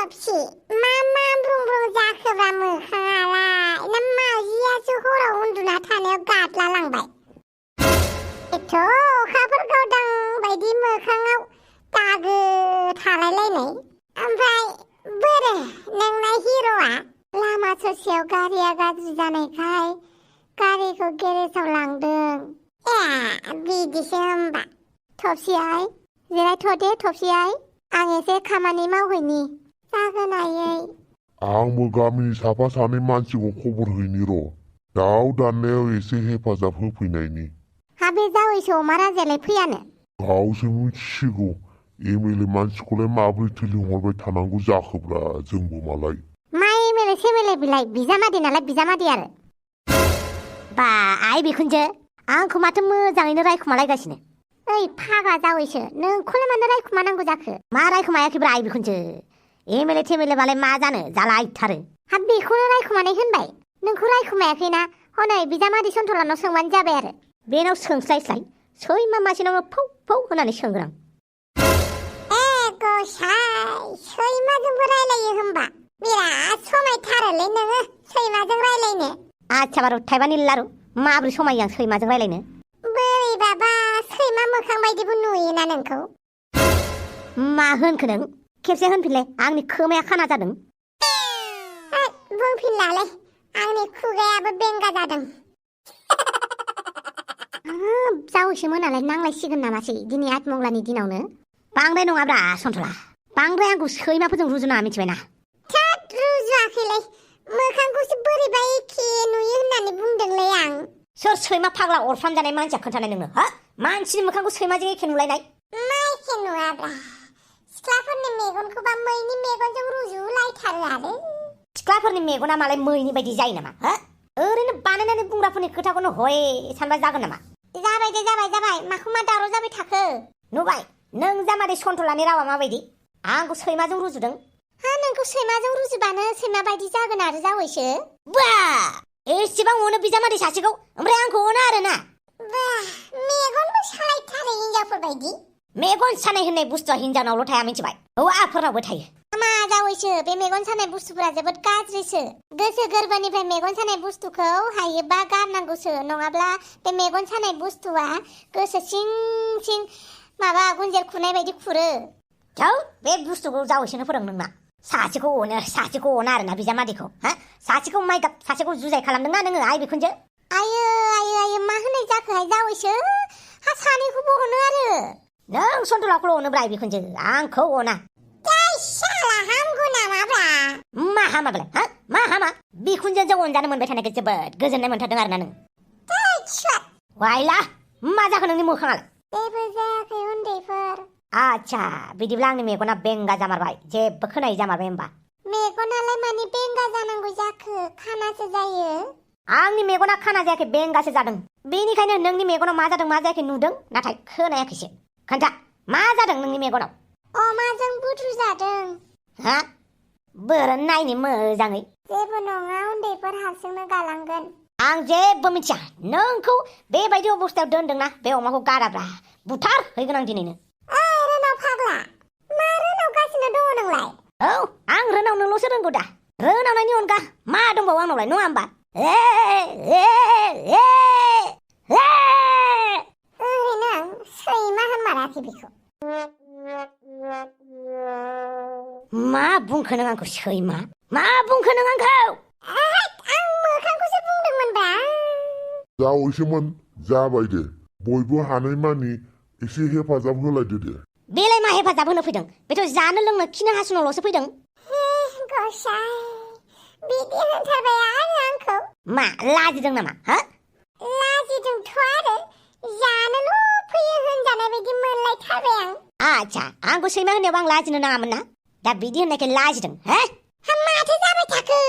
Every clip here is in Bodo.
थबसि मा ब्रुं जाखोब्रा मोखाङालाय ना मावजियासो हराव उन्दुना थानायाव गादला लांबाय एथ' अखाफोर गावदां बायदि मोखाङाव दागो थालायलायनाय ओमफ्राय बोरो नोंना हिर'आ लामा ससेयाव गारिया गाज्रि जानायखाय गारिखौ गेरेजाव लांदों ए बिदिसो होमबा थबसियाय जिरायथ' दे थबसियाय आं एसे खामानि मावहैनि जागोनायै आंबो गामिनि साफा सानै मानसिखौ खबर हैनि र' दाउ दाननायाव एसे हेफाजाब होफैनायनि हाबे जावैसो अमा राजायालाय फैयानो गावसो मिथिसिगौ एमएलए मानसिखौलाय माबोरै लिंहरबाय थानांगौ जाखोब्रा जोंबो मालाय मा एमएलए सेमएलए बिलाय बिजामादै नालाय बिजामादै आरो बा आइ बिखुनजो आंखौ माथो मोजाङैनो रायखुमालायगासिनो ओइ फागा जावैसो नोंखौलाय मानो रायखुमानांगौ जाखो मा रायखुमायाखैब्रा आइ बिखुनजो एमएलए थेमएलए बालाय मा जानो जालायथारो हाब बेखौनो रायखुमानाय होनबाय नोंखौ रायखुमायाखैना हनै बिजामादै सन्थलानाव सोंबानो जाबाय आरो बेनाव सोंस्लायस्लाय सैमा मासेनावनो फौ फौ होनानै सोंग्रां ए गसाय सैमाजोंबो रायलायो होमबा बिराद समायथारोलै नोङो सैमाजों रायलायनो आच्छा बारु थाइबानि लारु माब्रै समायो आं सैमाजों रायलायनो बोरैबाबा सैमा मोखां बायदिबो नुयोना नोंखौ मा होनखो नों खेबसे होनफिनलाय आंनि खोमाया खाना जादों बुंफिनलालै आंनि खुगायाबो बेंगा जादों जावैसो मोनालाय नांलायसिगोन नामासै दिनै आठमंगलानि दिनावनो बांद्राय नङाब्रा सन्थला बांद्राय आंखौ सैमाफोरजों रुजुना मिथिबायना थोद रुजुआखैलै मोखांखौसो बोरैबा एखे नुयो होननानै बुंदोंलै आं सोर सैमा फाग्ला अरफ्रामजानाय मानसिया खोन्थानाय नोंनो हा मानसिनि मोखांखौ सैमाजों एखे नुलायनाय मा एखे नुवाब्रा सिख्लाफोरनि मेगनखौबा मैनि मेगनजों रुजुलायथारो आरो सिख्लाफोरनि मेगना मालाय मैनि बायदि जायो नामा हा ओरैनो बानायनानै बुंग्राफोरनि खोथाखौनो हय सानबा जागोन नामा जाबाय दे जाबाय माखौ मा दावराव जाबाय थाखो नुबाय नों जामादै सन्थलानि रावा माबायदि आंखौ सैमाजों रुजुदों हा नोंखौ सैमाजों रुजुबानो सैमा बायदि जागोन आरो जावैसो बा एसेबां अनो बिजामादै सासेखौ ओमफ्राय आंखौ अना आरोना बा मेगनबो सालायथारो हिनजावफोर बायदि मेगन सानाय होननाय बुस्थुआ हिनजावनावल' थाया मिथिबाय हौवाफोरनावबो थायो मा जावैसो बे मेगन सानाय बुस्थुफोरा जोबोद गाज्रिसो गोसो गोरबोनिफ्राय मेगन सानाय बुस्थुखौ हायोबा गारनांगौसो नङाब्ला बे मेगन सानाय बुस्थुआ गोसो सिं सिं माबा गुन्जेर खुनाय बायदि खुरो जाव बे बुस्थुखौ जावैसोनो फोरों नोंना सासेखौ अना आरोना बिजामादैखौ हा सासेखौ माइगाब सासेखौ जुजाय खालामदोंना नोङो आइ बिखुनजो आयो मा होननाय जाखोहाय जावैसो हा सानैखौबो अनो आरो नों सन्थलाखौल' अनोब्रा आइ बिखुनजो आंखौ अना मा हामाब्लाय हा मा हामा बिखुनजोजों अनजानो मोनबाय थानायखौ जोबोद गोजोननाय मोनथारदों आरोना नों वाइला मा जाखो नोंनि मोखाङालाय जेबो जायाखै उन्दैफोर आच्छा बिदिब्ला आंनि मेगना बेंगा जामारबाय जेबो खोनायै जामारबाय होमबा मेगनालाय माने बेंगा जानांगौ जाखो खानासो जायो आंनि मेगना खाना जायाखै बेंगासो जादों बेनिखायनो नोंनि मेगनाव मा जादों मा जायाखै नुदों नाथाय खोनायाखैसो खोन्था मा जादों नोंनि मेगनाव अमाजों बुद्रु जादों हा बोरो नायनो मोजाङै जेबो नङा उन्दैफोर हारसिंनो गालांगोन आं जेबो मिथिया नोंखौ बेबायदि अबस्थायाव दोनदोंना बे अमाखौ गाराब्रा बुथार हैगोन आं दिनैनो रोनाव फाग्ला मा रोनावगासिनो दङ नोंलाय औ आं रोनावनोल'सो रोंगौ दा रोनावनायनि अनगा मा दंबावो आंनावलाय नङा होमबा ओरैनो सैमा होनमाराखै बेखौ मा बुंखो नों आंखौ सैमा मा बुंखो नों आंखौ आं मोखांखौसो बुंदोंमोनबा जावैसोमोन जाबाय दे बयबो हानायमानि एसे हेफाजाब होलायदो दे बेलाय मा हेफाजाब होनो फैदों बेथ' जानो लोंनो खिनो हासुनाल'सो फैदों गसाय बिदि होनथारबाय आरो आंखौ मा लाजिदों नामा हा लाजिदोंथ' आरो जानोल' फैयो होनजानाय बायदि मोनलायथारबाय आं आच्छा आंखौ सैमा होननायाव आं लाजिनो नाङामोन ना दा बिदि होननायखाय लाजिदों हा माथो जाबाय थाखो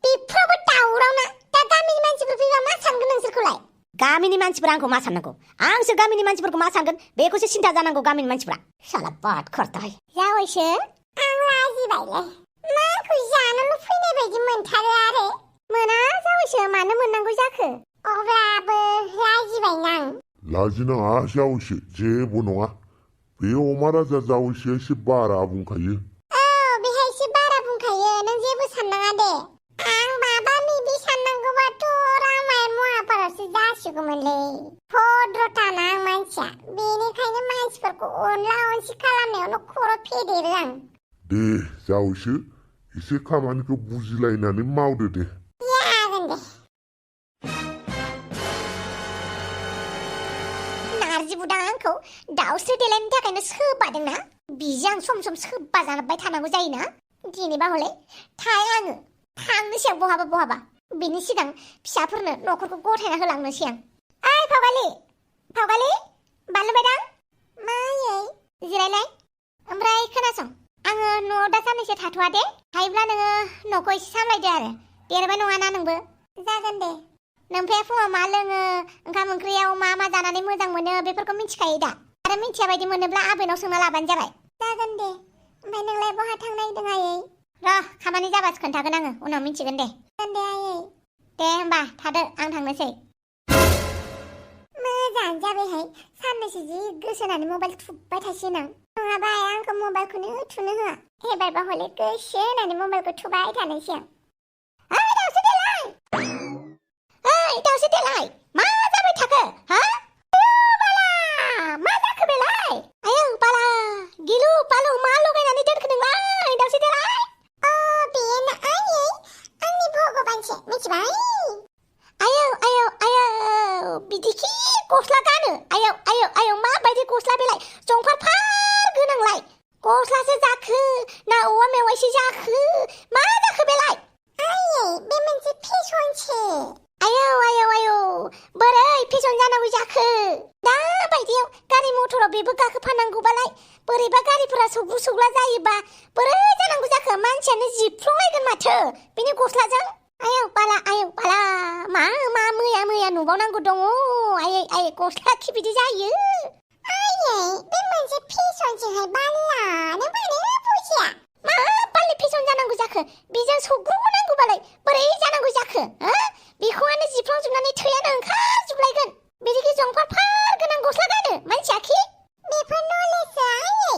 बेफोरावबो दावराव ना दा गामिनि मानसिफोर फैबा मा सानगोन नोंसोरखौलाय गामिनि मानसिफोरा आंखौ मा साननांगौ आंसो गामिनि मानसिफोरखौ मा सानगोन बेखौसो सिन्था जानांगौ गामिनि मानसिफोरा साला बाद खरथाय जावैसो आं लाजिबायलै माखौ जानोल' फैनाय बायदि मोनथारो आरो मोना जावैसो मानो मोननांगौ जाखो अब्लाबो लाजिबायना आं लाजिनाङा जावैसो जेबो नङा बे अमा राजा जावैसोया एसे बारा बुंखायो बेहाय एसे बारा दे जावैसो एसे खामानिखौ बुजिलायनानै मावदो दे जागोन दे नारजि बुदा आंखौ दाउस्रि देलायनि थाखायनो सोबादोंना बिजों आं सम सम सोबा जानाबबाय थानांगौ जायोना दिनैबा हले थाय आङो थांनोसै आं बहाबा बिनि सिगां फिसाफोरनो न'खरखौ गथायना होलांनोसै आं ओइ फावगालि बानलु बायदां मायै जिरायलाय ओमफ्राय खोनासं आङो न'आव दा साननैसो थाथ'वा दे हायोब्ला नोङो न'खौ एसे सामलायदो आरो देरबाय नङाना नोंबो जागोन दे नोमफाया फुङाव मा लोङो ओंखाम ओंख्रियाव मा जानानै मोजां मोनो बेफोरखौ मिथिखायो दा आरो मिथिया बायदि मोनोब्ला आबैनाव सोंना लाबानो जाबाय जागोन दे ओमफ्राय नोंलाय बहा थांनो नागिरदों आयै र' खामानि जाबासो खोन्थागोन आङो उनाव मिथिगोन दे जागोन दे आयै दे होमबा थादो आं थांनोसै मोजाङानो जाबायहाय साननैसो जि गोसो होनानै मबाइल थुब्बाय थासिगोन आं नङाबा आंखौ मबाइलखौनो थुनो होआ एबारबा हले गोसो होनानै मबाइलखौ थुबाय थानोसै आं ओइ दाउस्रि देलाय मा जाबाय थाखो हा बाला मा जाखो बेलाय आयौ बाला गिलु बालु मा लगायनानै दोनखो नोंलाय दाउस्रि देलाय बेनो आयै आंनि भगबानसो मिथिबाय आयौ बिदिखि गस्ला गानो आयौ माबायदि गस्ला बेलाय जंफार फार गोनांलाय गस्लासो जाखो ना औवा मेवाइसो जाखो मा जाखो बेलाय आयै बे मोनसे फेशनसो आयौ बोरै फेशन जानांगौ जाखो दा बायदियाव गारि मथराव बेबो गाखोफानांगौबालाय बोरैबा गारिफोरा सौग्रु जायोबा बोरै जानांगौ जाखो मानसियानो जिफ्लंलायगोन माथो बिनि गस्लाजों आयौ बाला मा मैया नुबावनांगौ दङ आयै गस्ला खि बिदि जायो आयै बे मोनसे फेशनसोहाय बाला नों मानो बुजिया मा बालि फेशन जानांगौ जाखो बेजों सौग्रुनांगौबालाय बोरै जानांगौ जाखो बेखौआनो जिफ्लंजोबनानै थैयानो ओंखारजोबलायगोन बिदिखि जंफार फार गोनां गस्ला गानो मानसिया खि बेफोर नलेजसो आयै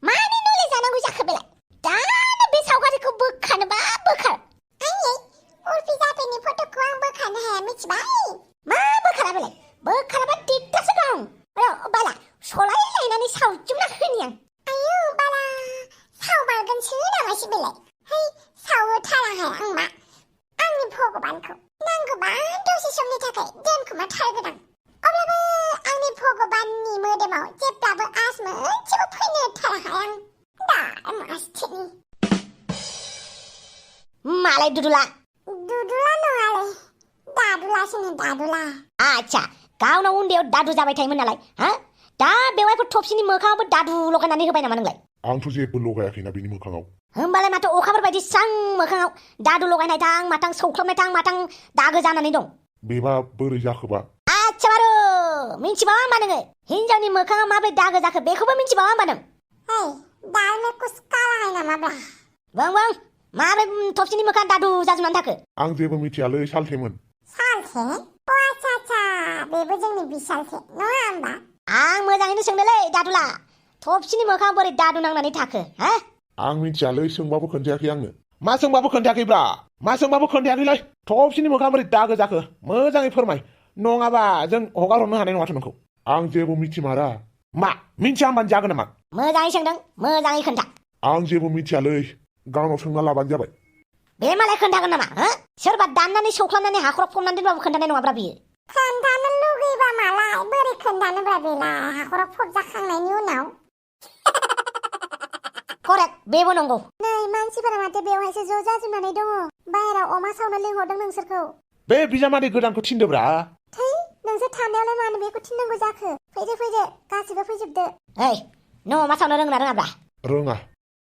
मानि नलेज जानांगौ जाखो बेलाय दानो बे सावगारिखौ बोखानोबा बोखार आयै उर्फि जाफैनि फट'खौ आं बोखानो हाया मिथिबाय मा बोखारा बेलाय बोखाराबा दिगदारसो दं बाला सलाय लायनानै सावजोबना होनि आं आयौ बाला सावबारगोनसो नामासै बेलाय है सावहोथाराहाय आं मा आंनि भगबानखौ नांगौबा दसे समनि थाखाय दोनखोमाथारगोन आं अब्लाबो आंनि भगबाननि मोदोमाव जेब्लाबो आस मोनसेबो फैनो होथाराहाय आं दामासथिनि मालाय दुदुला नङालै दादुला आच्छा गावनाव उन्दैयाव दादु जाबाय थायोमोन नालाय दा बेवहायफोर थफसिनि मोखाङावबो दादु लगायनानै होबाय नामा नोंलाय आंथ' जेबो लगायाखैना बेनि मोखाङाव होमबालाय माथो अखाफोर बायदि स्रां मोखाङाव दादु लगायनाय थां माथां सौख्लाबनाय थां माथां दागो जानानै दं बेबा बोरै जाखोबा आच्छा बारु मिन्थिबावा होमबा नोङो हिनजावनि मोखाङाव माबोरै दागो जाखो बेखौबो मिन्थिबावा होमबा नों दालमे कुछ काला है नामा बुं माबोरै थफसिनि मोखाङा दादु जाजोबनानै थाखो आं जेबो मिथियालै सालथेमोन सालथे आच्छा बेबो जोंनि बिसालथे नङा होमबा आं मोजाङैनो सोंदोलै दादुला थफसिनि मोखाङाव बोरै दादु नांनानै थाखो आं मिथियालै सोंबाबो खोन्थायाखै आंनो मा सोंबाबो खोन्थायाखैलै थफसिनि मोखाङाव बोरै दागो जाखो मोजाङै फोरमाय नङाबा जों हगारहरनो हानाय नङाथ' नोंखौ आं जेबो मिथिमारा मा मिथिया होनबानो जागोन नामा मोजाङै सोंदों मोजाङै खोन्था आं जेबो मिथियालै गावनाव सोंना लाबानो जाबाय बे मालाय खोन्थागोन नामा सोरबा दाननानै सौख्लाबनानै हाखराव फबनानै दोनबाबो खोन्थानाय नङाब्रा बियो खोन्थानो लुगैबा मालाय बोरै खोन्थानोब्रा बेलाय हाखराव फबजाखांनायनि उनाव करेक्ट बेबो नंगौ नै मानसिफोरा माथो बेवहायसो ज' जाजोबनानै दङ बाहेराव अमा सावनो लिंहरदों नोंसोरखौ बे बिजामादै गोदानखौ थिनदोब्रा थै नोंसोर थानायावलाय मानो बेखौ थिननांगौ जाखो फैदो गासिबो फैजोबदो नों अमा सावनो रोङाब्रा रोङा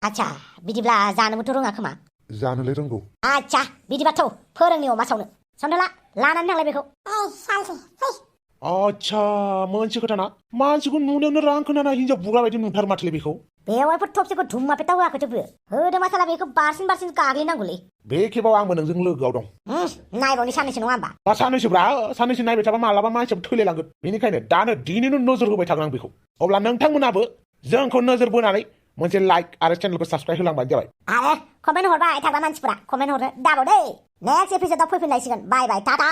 आच्छा बिदिब्ला जानोबोथ' रोङा खोमा जानोलाय रोंगौ आच्छा बिदिबाथ' फोरोंनि अमा सावनो सन्थला लानानै थांलाय बेखौ आच्छा मोनसे खोथाना मानसिखौ नुनायावनो रां खोनाना हिनजाव बुग्रा बायदि नुथारो माथोलै बेखौ बेवहायफोर थबसेखौ धुम्मा-पेटा होआखैथ' बियो होदो मासाला बेखौ बारसिन गाग्लिनांगौलै बे खेबाव आंबो नोंजों लोगोआव दं नायबावनि साननैसो नङा होमबा साननैसो नायबाय थाबा मालाबा मानसियाबो थैलायलांगोन बेनिखायनो दानो दिनैनो नोजोर होबाय थागोन आं बेखौ अब्ला नोंथांमोनाबो जोंखौ नोजोर बोनानै मोनसे लाइक आरो चेनेलखौ साबस्क्राइब होलांबानो जाबाय आरे कमेन्ट हरबाय थाग्रा मानसिफोरा कमेन्ट हरनो दाबाव दै नेक्स्ट एपिसोडआव फैफिनलायसिगोन बाय टाटा